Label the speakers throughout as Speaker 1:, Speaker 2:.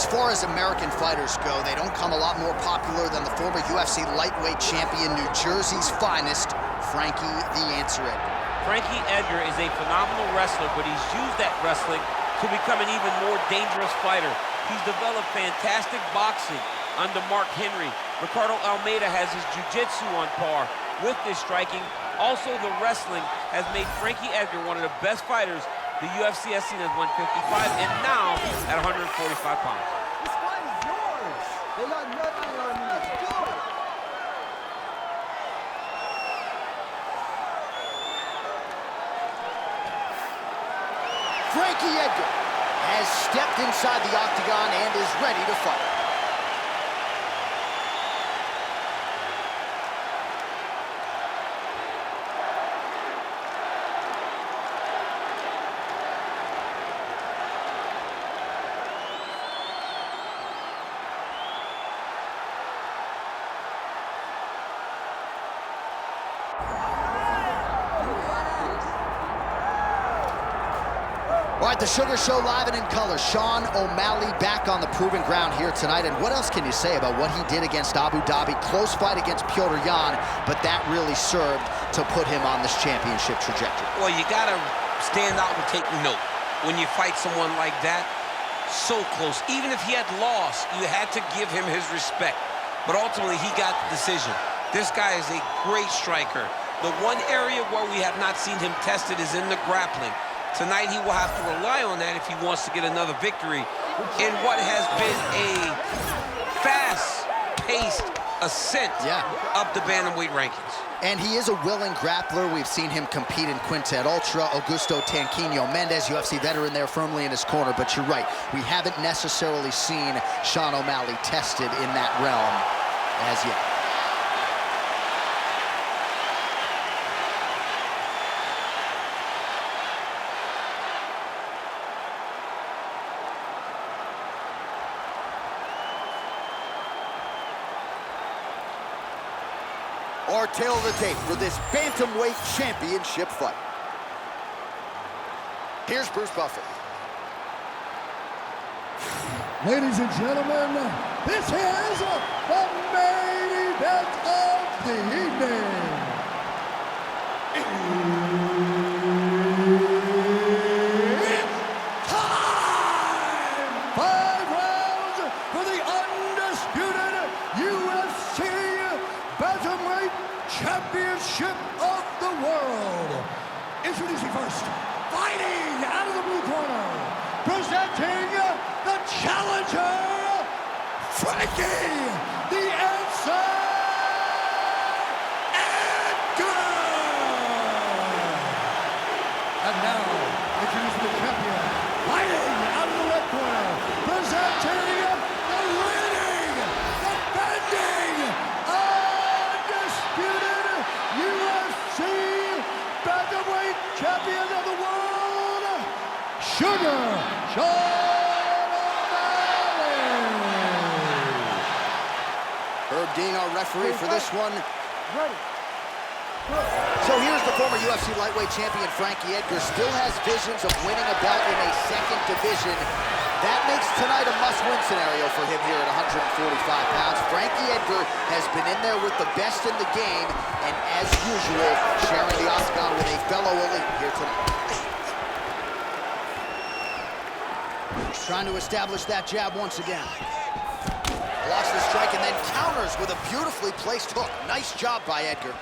Speaker 1: As far as American fighters go, they don't come a lot more popular than the former UFC lightweight champion, New Jersey's finest, Frankie the Answer Edgar.
Speaker 2: Frankie Edgar is a phenomenal wrestler, but he's used that wrestling to become an even more dangerous fighter. He's developed fantastic boxing under Mark Henry. Ricardo Almeida has his jiu-jitsu on par with this striking. Also, the wrestling has made Frankie Edgar one of the best fighters the UFC has seen at 155 and now at 145 pounds.
Speaker 3: This fight is yours. They got nothing on me. Let's do it.
Speaker 1: Frankie Edgar has stepped inside the octagon and is ready to fight. All right, the Sugar Show live and in color. Sean O'Malley back on the proven ground here tonight. And what else can you say about what he did against Abu Dhabi? Close fight against Petr Yan, but that really served to put him on this championship trajectory.
Speaker 4: Well, you gotta stand out and take note when you fight someone like that. So close. Even if he had lost, you had to give him his respect. But ultimately, he got the decision. This guy is a great striker. The one area where we have not seen him tested is in the grappling. Tonight, he will have to rely on that if he wants to get another victory in what has been a fast-paced ascent up the bantamweight rankings.
Speaker 1: And he is a willing grappler. We've seen him compete in Quintet Ultra. Augusto Tanquinho Mendez, UFC veteran there firmly in his corner. But you're right, we haven't necessarily seen Sean O'Malley tested in that realm as yet. Our tail of the tape for this bantamweight championship fight. Here's Bruce Buffer.
Speaker 5: Ladies and gentlemen, this is the main event of the evening. It's time! 5 rounds for the undisputed UFC Bantamweight Championship of the world. Introducing first, fighting out of the blue corner, presenting the challenger, Frankie the Answer Edgar. And now, introducing the champion, fighting out of the red corner, presenting the reigning, defending, undisputed UFC Bantamweight Champion of the world, Sugar Sean O'Malley.
Speaker 1: Herb Dean, our referee for this one.
Speaker 3: Ready.
Speaker 1: So here's the former UFC lightweight champion, Frankie Edgar. Still has visions of winning a belt in a second division. That makes tonight a must-win scenario for him here at 145 pounds. Frankie Edgar has been in there with the best in the game, and as usual, sharing the octagon with a fellow elite here tonight. Trying to establish that jab once again. Blocks the strike and then counters with a beautifully placed hook. Nice job by Edgar.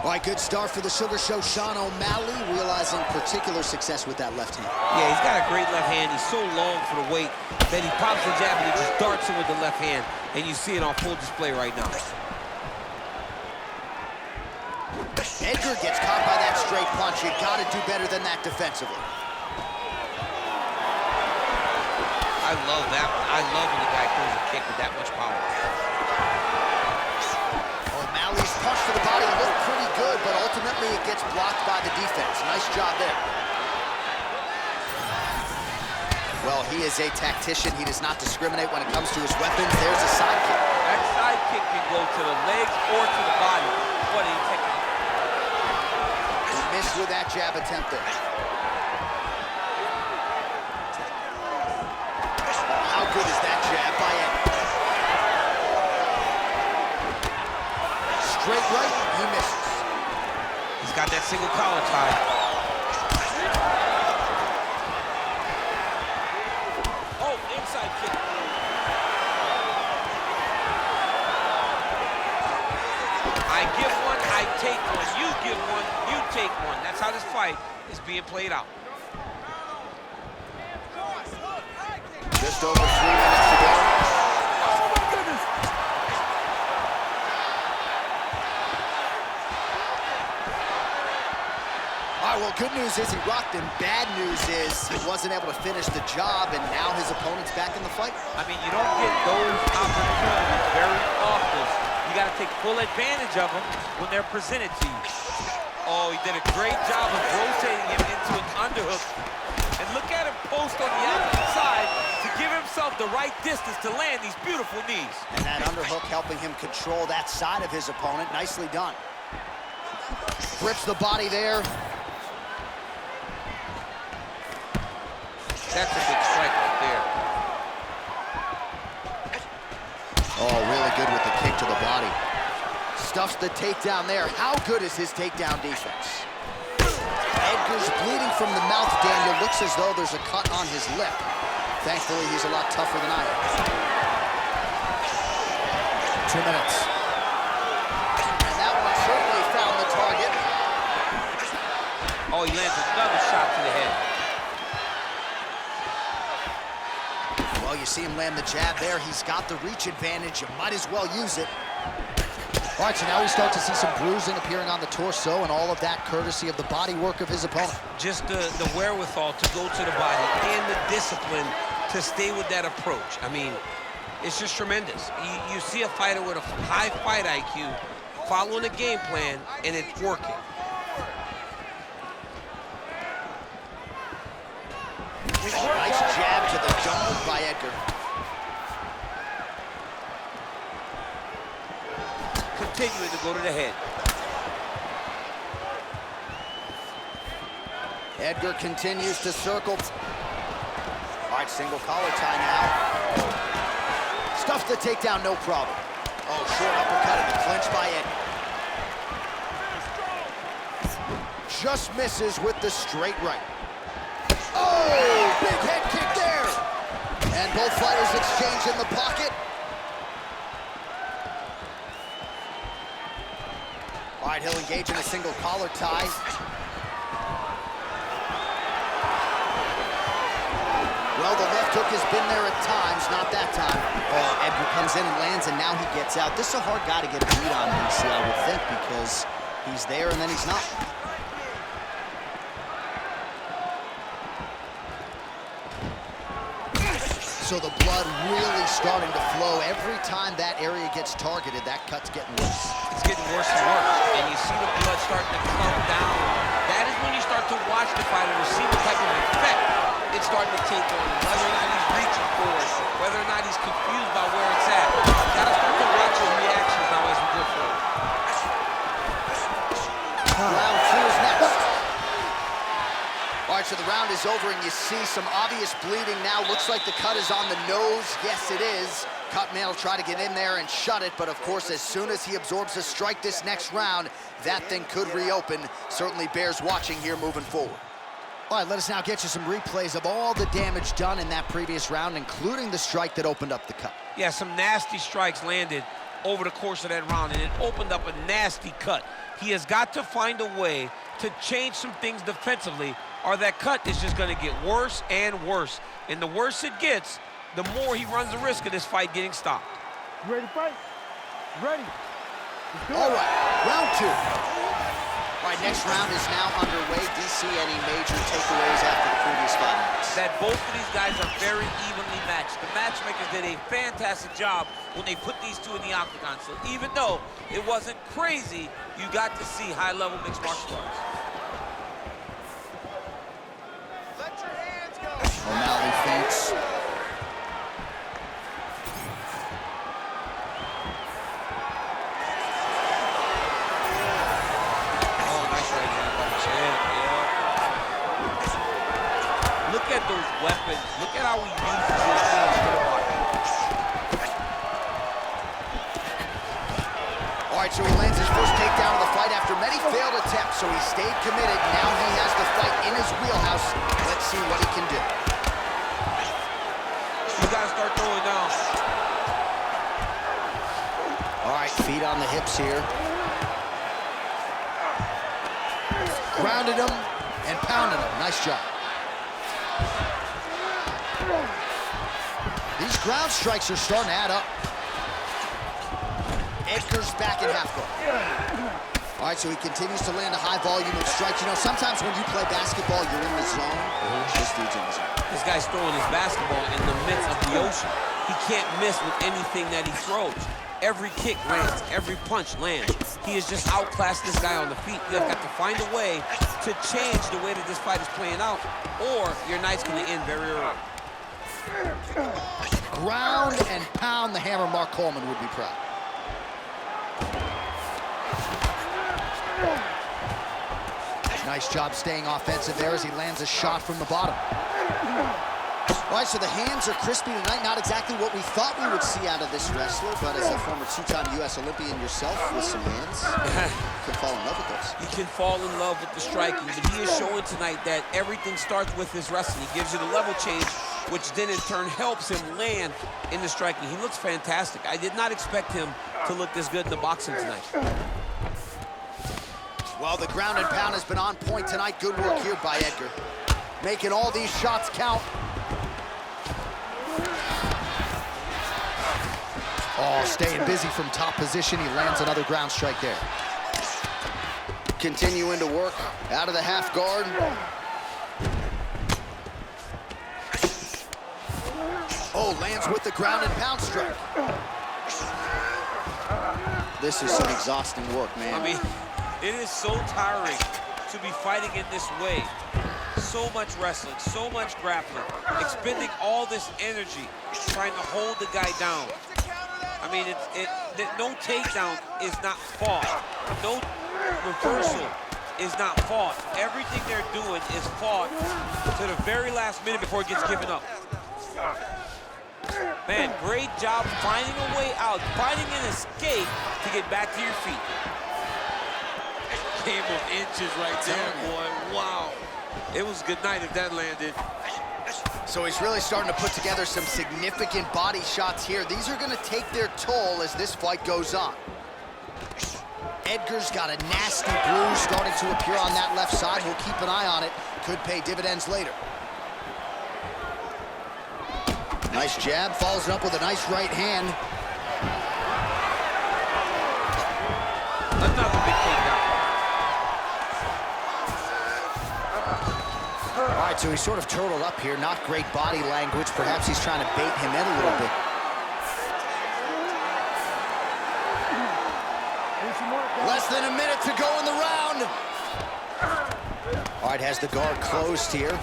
Speaker 1: All right, good start for the Sugar Show. Sean O'Malley realizing particular success with that left hand.
Speaker 4: Yeah, he's got a great left hand. He's so long for the weight that he pops the jab and he just darts it with the left hand. And you see it on full display right now.
Speaker 1: Edgar gets caught by that straight punch. You gotta do better than that defensively.
Speaker 4: I love that one. I love when the guy throws a kick with that much power.
Speaker 1: O'Malley's punch to the body looked pretty good, but ultimately it gets blocked by the defense. Nice job there. Well, he is a tactician. He does not discriminate when it comes to his weapons. There's a side kick.
Speaker 2: That side kick can go to the legs or to the body. What a technique.
Speaker 1: He missed with that jab attempt there. How good is
Speaker 4: Got that single collar tie.
Speaker 2: Oh, inside kick. I give one, I take one. You give one, you take one. That's how this fight is being played out.
Speaker 1: Just over 3 minutes to go.
Speaker 3: Oh my goodness!
Speaker 1: All right, well, good news is he rocked him. Bad news is he wasn't able to finish the job, and now his opponent's back in the fight.
Speaker 2: I mean, you don't get those opportunities very often. You got to take full advantage of them when they're presented to you. Oh, he did a great job of rotating him into an underhook. And look at him post on the opposite side to give himself the right distance to land these beautiful knees.
Speaker 1: And that underhook helping him control that side of his opponent. Nicely done. Grips the body there.
Speaker 4: That's a big strike right there.
Speaker 1: Oh, really good with the kick to the body. Stuffs the takedown there. How good is his takedown defense? Edgar's bleeding from the mouth, Daniel. Looks as though there's a cut on his lip. Thankfully, he's a lot tougher than I am. 2 minutes. And that one certainly found the target.
Speaker 2: Oh, he lands another shot to the head.
Speaker 1: Well, you see him land the jab there. He's got the reach advantage. You might as well use it. All right, so now we start to see some bruising appearing on the torso, and all of that courtesy of the body work of his opponent.
Speaker 4: Just the wherewithal to go to the body and the discipline to stay with that approach. I mean, it's just tremendous. You see a fighter with a high fight IQ following a game plan, and it's working.
Speaker 1: Nice jab to the dome by Edgar.
Speaker 2: Continuing to go to the head.
Speaker 1: Edgar continues to circle. All right, single collar tie now. Stuffs the takedown, no problem. Oh, short uppercut in the clinch by Edgar. Just misses with the straight right. Oh, big head kick there. And both fighters exchange in the pocket. All right, he'll engage in a single collar tie. Well, the left hook has been there at times, not that time. Oh, Edgar comes in and lands, and now he gets out. This is a hard guy to get a beat on, DC, I would think, because he's there and then he's not. So the blood really starting to flow. Every time that area gets targeted, that cut's getting worse.
Speaker 4: It's getting worse and worse, and you see the blood starting to come down. That is when you start to watch the fighter to see what type of effect it's starting to take on him, whether or not he's reaching for it, whether or not he's confused by where it's at. Gotta start to watch his reactions now as we go forward.
Speaker 1: Round 2 is next. All right, so the round is over, and you see some obvious bleeding now. Looks like the cut is on the nose. Yes, it is. Cutman will try to get in there and shut it, but of course, as soon as he absorbs a strike this next round, that thing could reopen. Certainly bears watching here moving forward. All right, let us now get you some replays of all the damage done in that previous round, including the strike that opened up the cut.
Speaker 4: Yeah, some nasty strikes landed over the course of that round, and it opened up a nasty cut. He has got to find a way to change some things defensively, or that cut is just going to get worse and worse. And the worse it gets, the more he runs the risk of this fight getting stopped.
Speaker 3: You ready to fight? Ready. Let's do it.
Speaker 1: All right, round 2. All right, next round is now underway. DC, any major takeaways after the previous 5 minutes?
Speaker 2: That both of these guys are very evenly matched. The matchmakers did a fantastic job when they put these two in the octagon. So even though it wasn't crazy, you got to see high-level mixed martial arts.
Speaker 3: Let your hands go.
Speaker 1: O'Malley feints.
Speaker 2: Look at those weapons. Look at how he uses his hands to the body.
Speaker 1: All right, so he lands his first takedown of the fight. fight after many failed attempts, so he stayed committed. Now he has the fight in his wheelhouse. Let's see what he can do.
Speaker 2: You gotta start throwing down.
Speaker 1: All right, feet on the hips here. Grounded him and pounded him. Nice job. These ground strikes are starting to add up. Edgar's back in half guard. All right, so he continues to land a high volume of strikes. You know, sometimes when you play basketball, you're in the zone. This dude's in the zone.
Speaker 2: This guy's throwing his basketball in the midst of the ocean. He can't miss with anything that he throws. Every kick lands, every punch lands. He has just outclassed this guy on the feet. You've got to find a way to change the way that this fight is playing out, or your night's going to end very early.
Speaker 1: Ground and pound the hammer. Mark Coleman would be proud. Nice job staying offensive there as he lands a shot from the bottom. All right, so the hands are crispy tonight. Not exactly what we thought we would see out of this wrestler, but as a former two-time U.S. Olympian yourself with some hands, you can fall in love with those.
Speaker 2: He can fall in love with the striking, but he is showing tonight that everything starts with his wrestling. He gives you the level change, which then in turn helps him land in the striking. He looks fantastic. I did not expect him to look this good in the boxing tonight.
Speaker 1: Well, the ground and pound has been on point tonight. Good work here by Edgar. Making all these shots count. Oh, staying busy from top position. He lands another ground strike there. Continuing to work out of the half guard. Oh, lands with the ground and pound strike. This is some exhausting work, man.
Speaker 2: I mean, it is so tiring to be fighting in this way. So much wrestling, so much grappling, expending all this energy trying to hold the guy down. I mean, no takedown is not fought. No reversal is not fought. Everything they're doing is fought to the very last minute before it gets given up. Man, great job finding a way out, finding an escape to get back to your feet. Game of inches right there, boy. Wow. It was a good night if that landed.
Speaker 1: So he's really starting to put together some significant body shots here. These are going to take their toll as this fight goes on. Edgar's got a nasty bruise starting to appear on that left side. We'll keep an eye on it. Could pay dividends later. Nice jab, follows it up with a nice right hand.
Speaker 2: Another big takedown.
Speaker 1: All right, so he's sort of turtled up here. Not great body language. Perhaps he's trying to bait him in a little bit. Less than a minute to go in the round. All right, has the guard closed here.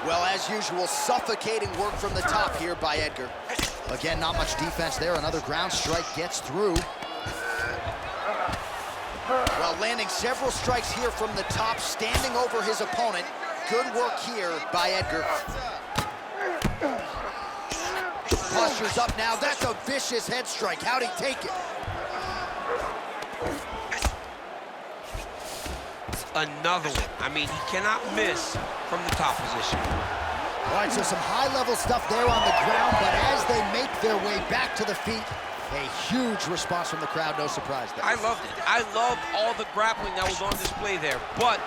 Speaker 1: Well, as usual, suffocating work from the top here by Edgar. Again, not much defense there. Another ground strike gets through. Well, landing several strikes here from the top, standing over his opponent. Good work here by Edgar. Posture's up now. That's a vicious head strike. How'd he take it?
Speaker 4: Another one. I mean, he cannot miss from the top position.
Speaker 1: All right, so some high-level stuff there on the ground, but as they make their way back to the feet, a huge response from the crowd, no surprise there.
Speaker 2: I loved it. I loved all the grappling that was on display there. But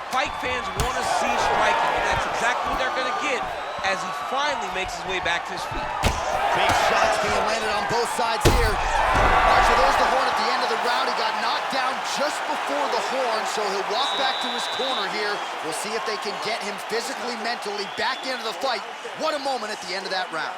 Speaker 2: fight fans want to see striking, and that's exactly what they're going to get as he finally makes his way back to his feet.
Speaker 1: Big shots being landed on both sides here. All right, so there's the horn at the end of the round. He got knocked down just before the horn, so he'll walk back to his corner here. We'll see if they can get him physically, mentally back into the fight. What a moment at the end of that round.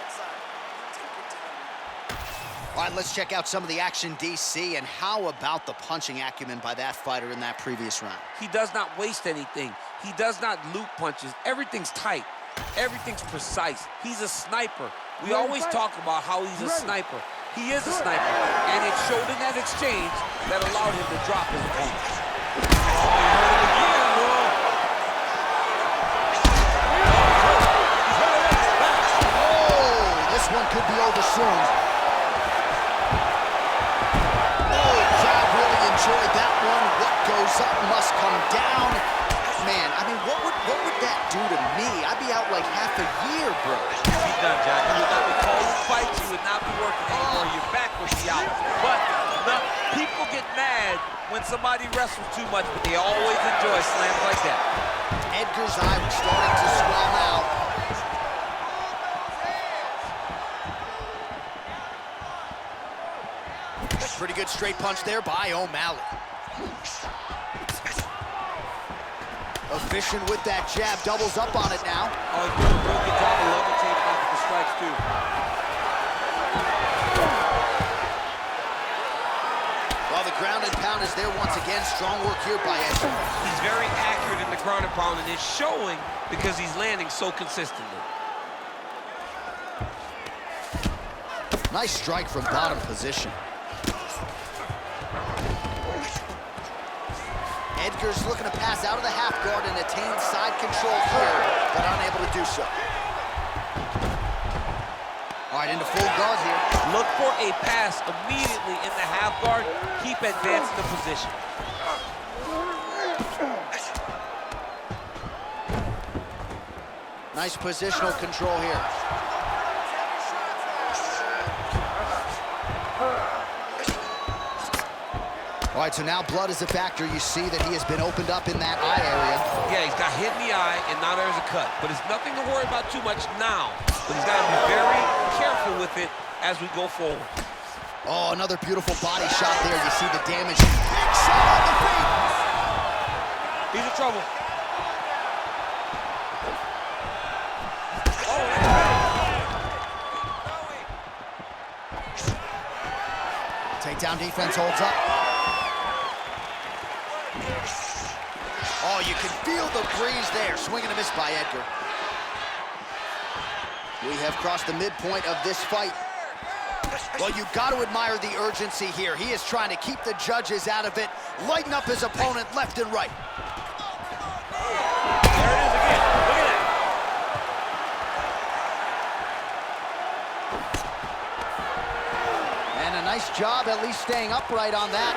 Speaker 1: All right, let's check out some of the action, DC, and how about the punching acumen by that fighter in that previous round?
Speaker 2: He does not waste anything. He does not loop punches. Everything's tight. Everything's precise. He's a sniper. We always talk about how he's a sniper. He is a sniper, and it showed in that exchange that allowed him to drop his opponent.
Speaker 1: Oh, this one could be over soon. like half a year, bro.
Speaker 2: He's done, Jack. He would not be calling fights. He would not be working anymore. Your back would be out. But people get mad when somebody wrestles too much, but they always enjoy slams like that.
Speaker 1: Edgar's eye was starting to swell now. Pretty good straight punch there by O'Malley. Efficient with that jab, doubles up on it now.
Speaker 2: Oh, he's doing a real good job of levitating off the strikes, too.
Speaker 1: Well, the ground and pound is there once again. Strong work here by Edgar.
Speaker 2: He's very accurate in the ground and pound, and it's showing because he's landing so consistently.
Speaker 1: Nice strike from bottom position. Edgar's looking to pass out of the half guard and attain side control here, but unable to do so. All right, into full guard here.
Speaker 2: Look for a pass immediately in the half guard. Keep advancing the position.
Speaker 1: Nice positional control here. All right, so now blood is a factor. You see that he has been opened up in that eye area.
Speaker 2: Yeah, he's got hit in the eye, and now there's a cut. But it's nothing to worry about too much now. But he's got to be very careful with it as we go forward.
Speaker 1: Oh, another beautiful body shot there. You see the damage. Big shot on the feet.
Speaker 2: He's in trouble.
Speaker 1: Takedown defense holds up. Oh, you can feel the breeze there. Swing and a miss by Edgar. We have crossed the midpoint of this fight. Well, you've got to admire the urgency here. He is trying to keep the judges out of it, lighten up his opponent left and right.
Speaker 2: There it is again. Look at that.
Speaker 1: And a nice job at least staying upright on that.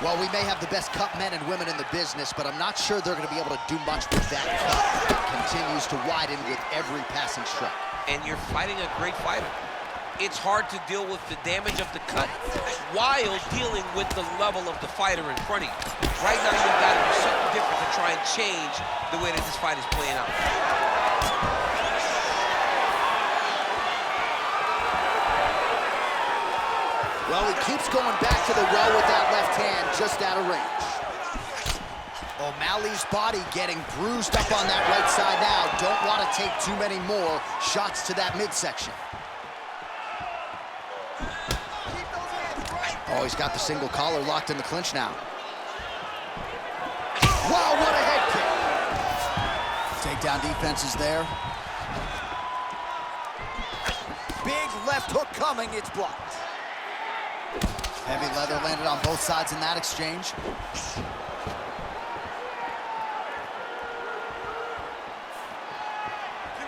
Speaker 1: Well, we may have the best cut men and women in the business, but I'm not sure they're going to be able to do much with that cut. It continues to widen with every passing strike.
Speaker 2: And you're fighting a great fighter. It's hard to deal with the damage of the cut while dealing with the level of the fighter in front of you. Right now, you've got to do something different to try and change the way that this fight is playing out.
Speaker 1: Well, he keeps going back to the well with that left hand, just out of range. O'Malley's body getting bruised up on that right side now. Don't want to take too many more shots to that midsection. Oh, he's got the single collar locked in the clinch now. Wow, what a head kick. Takedown defense is there. Big left hook coming, it's blocked. Heavy leather landed on both sides in that exchange.
Speaker 3: Give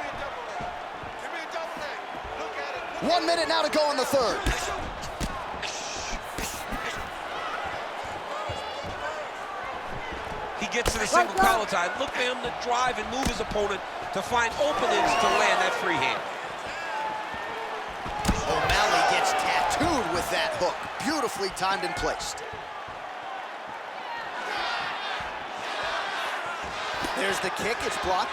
Speaker 3: me a double leg. Give me a double leg. Look at it.
Speaker 1: 1 minute now to go in the third.
Speaker 2: He gets to the single collar tie. Look for him to drive and move his opponent to find openings to land that free hand.
Speaker 1: O'Malley gets tattooed with that hook. Beautifully timed and placed. There's the kick, it's blocked.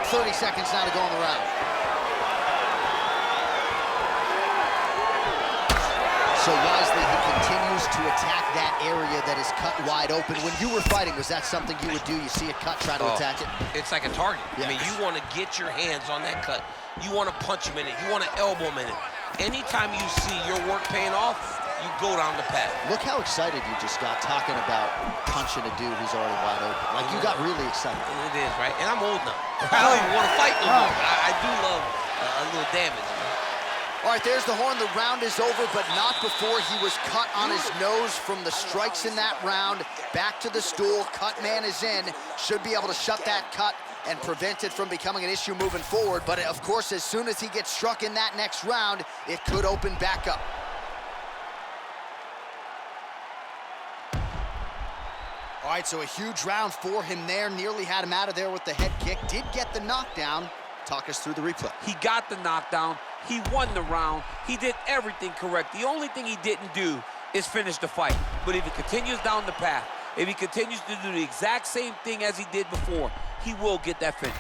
Speaker 1: "30 seconds now to go in the round. So wisely, he continues to attack that area that is cut wide open. When you were fighting, was that something you would do? You see a cut, try to attack it?
Speaker 2: It's like a target.
Speaker 1: Yes.
Speaker 2: I mean, you want to get your hands on that cut. You want to punch him in it. You want to elbow him in it. Anytime you see your work paying off, you go down the path.
Speaker 1: Look how excited you just got talking about punching a dude who's already wide open. Like, you got really excited.
Speaker 2: It is, right? And I'm old now. I don't even want to fight no more. I do love a little damage.
Speaker 1: All right, there's the horn. The round is over, but not before he was cut on his nose from the strikes in that round. Back to the stool. Cut man is in. Should be able to shut that cut and prevent it from becoming an issue moving forward. But, of course, as soon as he gets struck in that next round, it could open back up. right, so a huge round for him there. Nearly had him out of there with the head kick. Did get the knockdown. Talk us through the replay.
Speaker 2: He got the knockdown. He won the round. He did everything correct. The only thing he didn't do is finish the fight. But if he continues down the path, if he continues to do the exact same thing as he did before, he will get that finish.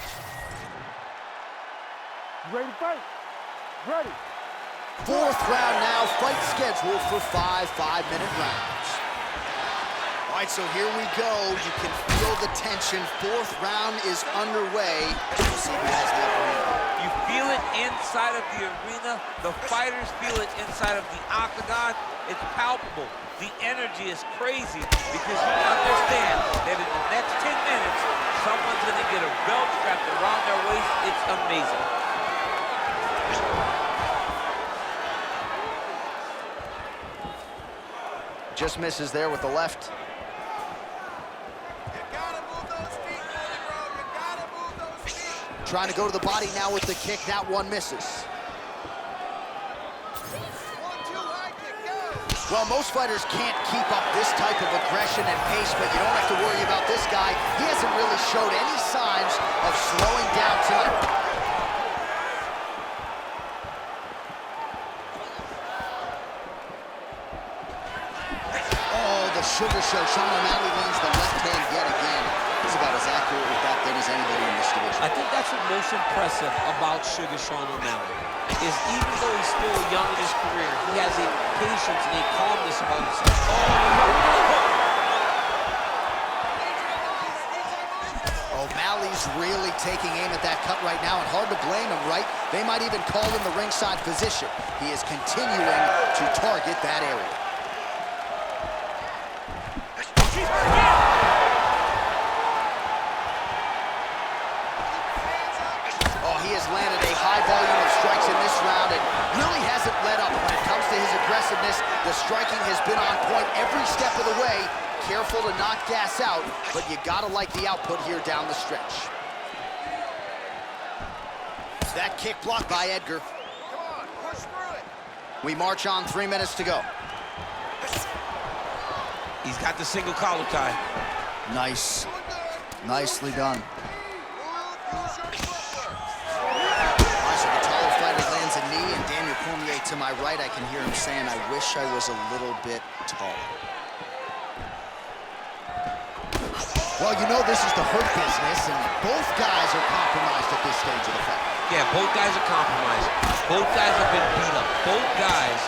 Speaker 3: Ready to fight? Ready.
Speaker 1: Fourth round now, fight scheduled for 5 5-minute rounds. All right, so here we go. You can feel the tension. Fourth round is underway. We'll see who has the upper hand.
Speaker 2: You feel it inside of the arena. The fighters feel it inside of the octagon. It's palpable. The energy is crazy because you understand that in the next 10 minutes, someone's going to get a belt strapped around their waist. It's amazing.
Speaker 1: Just misses there with the left. Trying to go to the body now with the kick. That one misses. Well, most fighters can't keep up this type of aggression and pace, but you don't have to worry about this guy. He hasn't really showed any signs of slowing down tonight. Sugar show. Sean O'Malley lands the left hand yet again. He's about as accurate with that thing as anybody in this division.
Speaker 2: I think that's what's most impressive about Sugar Sean O'Malley is even though he's still young in his career, he has a patience and a calmness about himself.
Speaker 1: O'Malley's really taking aim at that cut right now, and hard to blame him, right? They might even call him the ringside physician. He is continuing to target that area. Landed a high volume of strikes in this round and really hasn't let up when it comes to his aggressiveness. The striking has been on point every step of the way. Careful to not gas out, but you gotta like the output here down the stretch. That kick blocked by Edgar.
Speaker 3: Come on, push through it.
Speaker 1: We march on, 3 minutes to go.
Speaker 4: He's got the single collar tie.
Speaker 1: Nice. Nicely done. A knee, and Daniel Cormier to my right, I can hear him saying, I wish I was a little bit taller. Well, you know this is the hurt business, and both guys are compromised at this stage of the fight.
Speaker 4: Yeah, both guys are compromised. Both guys have been beat up. Both guys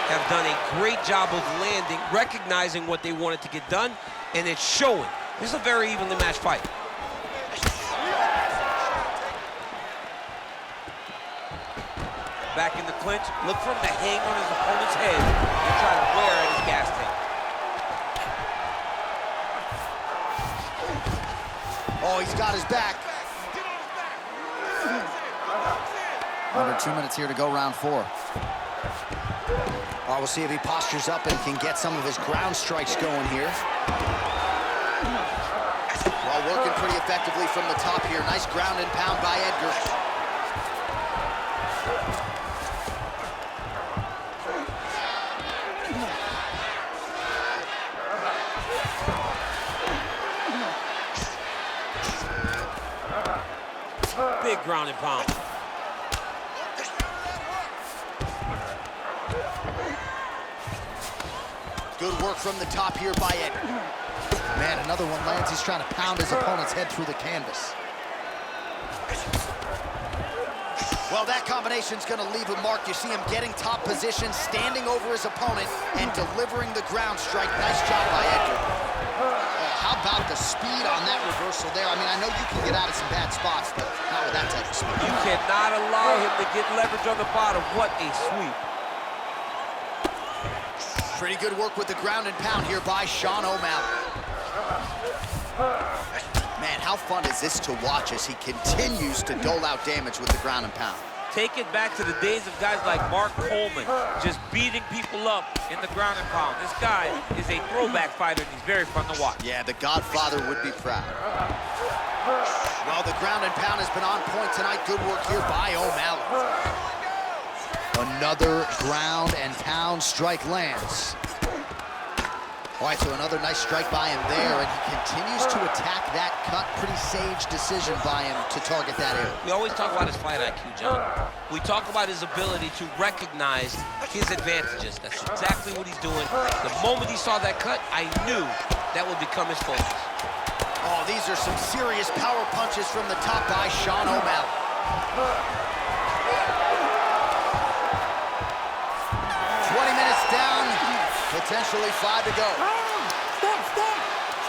Speaker 4: have done a great job of landing, recognizing what they wanted to get done, and it's showing. This is a very evenly matched fight.
Speaker 2: Back in the clinch, look for him to hang on his opponent's head and try to wear at his gas tank.
Speaker 1: Oh, he's got his back. Under 2 minutes here to go, round 4. All right, we'll see if he postures up and can get some of his ground strikes going here. Well, working pretty effectively from the top here. Nice ground and pound by Edgar.
Speaker 2: Big ground and pound.
Speaker 1: Good work from the top here by Edgar. Man, another one lands. He's trying to pound his opponent's head through the canvas. Well, that combination's going to leave a mark. You see him getting top position, standing over his opponent, and delivering the ground strike. Nice job by Edgar. Oh, how about the speed on that reversal there? I mean, I know you can get out of some bad spots, but not with that type of speed.
Speaker 2: You cannot allow him to get leverage on the bottom. What a sweep.
Speaker 1: Pretty good work with the ground and pound here by Sean O'Malley. Man, how fun is this to watch as he continues to dole out damage with the ground and pound?
Speaker 2: Take it back to the days of guys like Mark Coleman, just beating people up in the ground and pound. This guy is a throwback fighter, and he's very fun to watch.
Speaker 1: Yeah, the Godfather would be proud. Well, the ground and pound has been on point tonight. Good work here by O'Malley. Another ground and pound strike lands. All right, so another nice strike by him there, and he continues to attack that cut. Pretty sage decision by him to target that area.
Speaker 4: We always talk about his fight IQ, John. We talk about his ability to recognize his advantages. That's exactly what he's doing. The moment he saw that cut, I knew that would become his focus.
Speaker 1: Oh, these are some serious power punches from the top by Sean O'Malley. 20 minutes down, potentially 5 to go.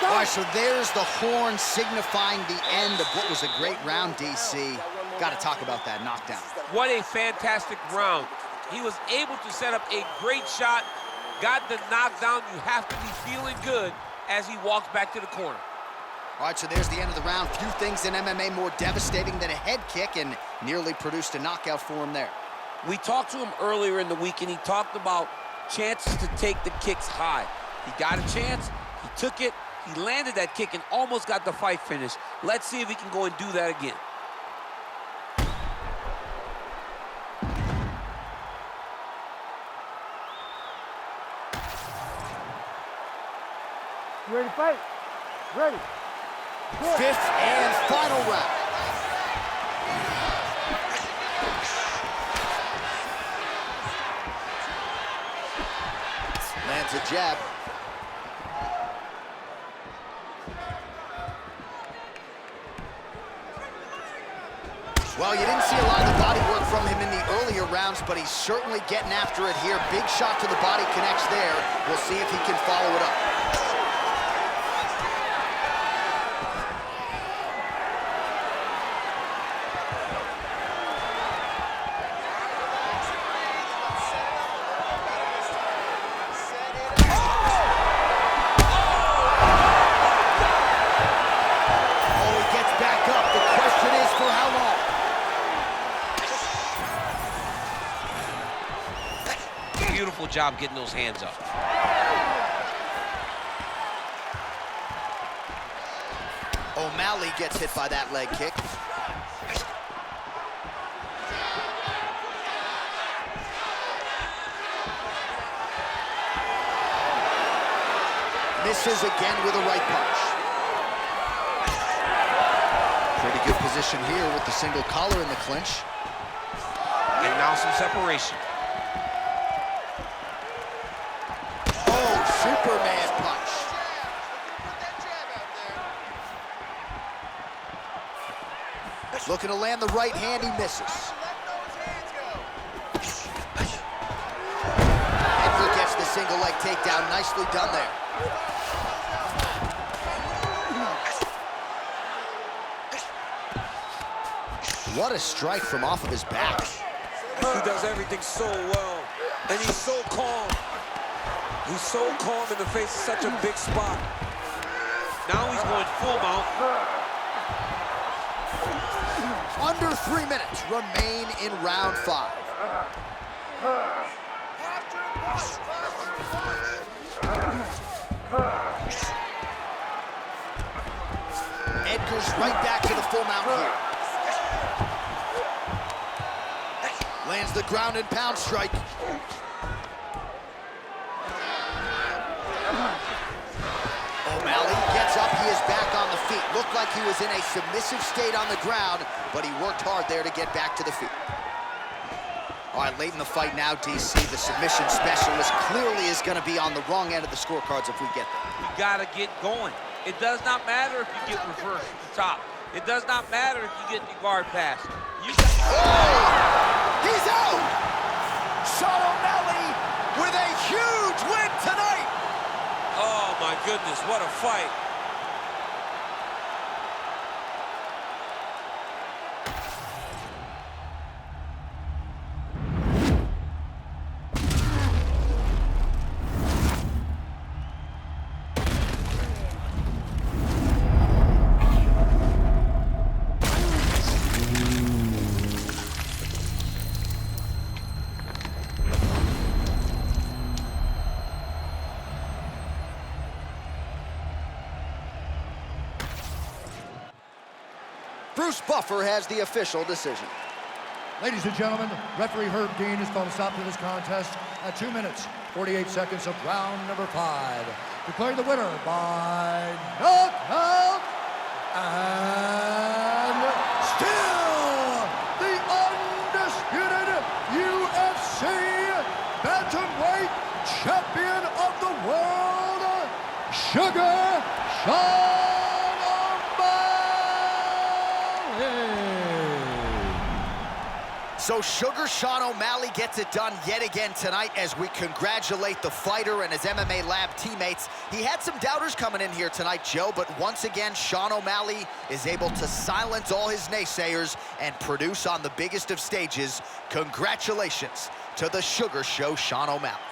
Speaker 1: All right, so there's the horn signifying the end of what was a great round, DC. Got to talk about that knockdown.
Speaker 2: What a fantastic round. He was able to set up a great shot, got the knockdown. You have to be feeling good as he walks back to the corner.
Speaker 1: All right, so there's the end of the round. Few things in MMA more devastating than a head kick, and nearly produced a knockout for him there.
Speaker 2: We talked to him earlier in the week, and he talked about chances to take the kicks high. He got a chance, he took it, he landed that kick and almost got the fight finished. Let's see if he can go and do that again.
Speaker 3: You ready to fight? Ready.
Speaker 1: Fifth and final round. Lands a jab. Well, you didn't see a lot of the body work from him in the earlier rounds, but he's certainly getting after it here. Big shot to the body connects there. We'll see if he can follow it up.
Speaker 4: Beautiful job getting those hands up.
Speaker 1: O'Malley gets hit by that leg kick. Misses again with a right punch. Pretty good position here with the single collar in the clinch.
Speaker 4: And now some separation.
Speaker 1: Superman punch. Looking to land the right hand, he misses. Edgar gets the single leg takedown. Nicely done there. What a strike from off of his back.
Speaker 2: He does everything so well, and he's so calm. He's so calm in the face of such a big spot. Now he's going full mount.
Speaker 1: Under 3 minutes remain in round 5. Edgar's right back to the full mount here. Lands the ground and pound strike. O'Malley gets up, he is back on the feet. Looked like he was in a submissive state on the ground, but he worked hard there to get back to the feet. All right, late in the fight now, DC, the submission specialist clearly is gonna be on the wrong end of the scorecards if we get there.
Speaker 2: You gotta get going. It does not matter if you get reversed at the top. It does not matter if you get the guard pass. You got
Speaker 1: He's out! Sean O'Malley with a huge win tonight!
Speaker 2: Oh my goodness, what a fight.
Speaker 1: Bruce Buffer has the official decision.
Speaker 5: Ladies and gentlemen, referee Herb Dean has called a stop to this contest at 2 minutes, 48 seconds of round number 5. declaring the winner by knockout, and still the undisputed UFC bantamweight champion of the world, Sugar Sean O'Malley.
Speaker 1: So Sugar Sean O'Malley gets it done yet again tonight as we congratulate the fighter and his MMA Lab teammates. He had some doubters coming in here tonight, Joe, but once again, Sean O'Malley is able to silence all his naysayers and produce on the biggest of stages. Congratulations to the Sugar Show, Sean O'Malley.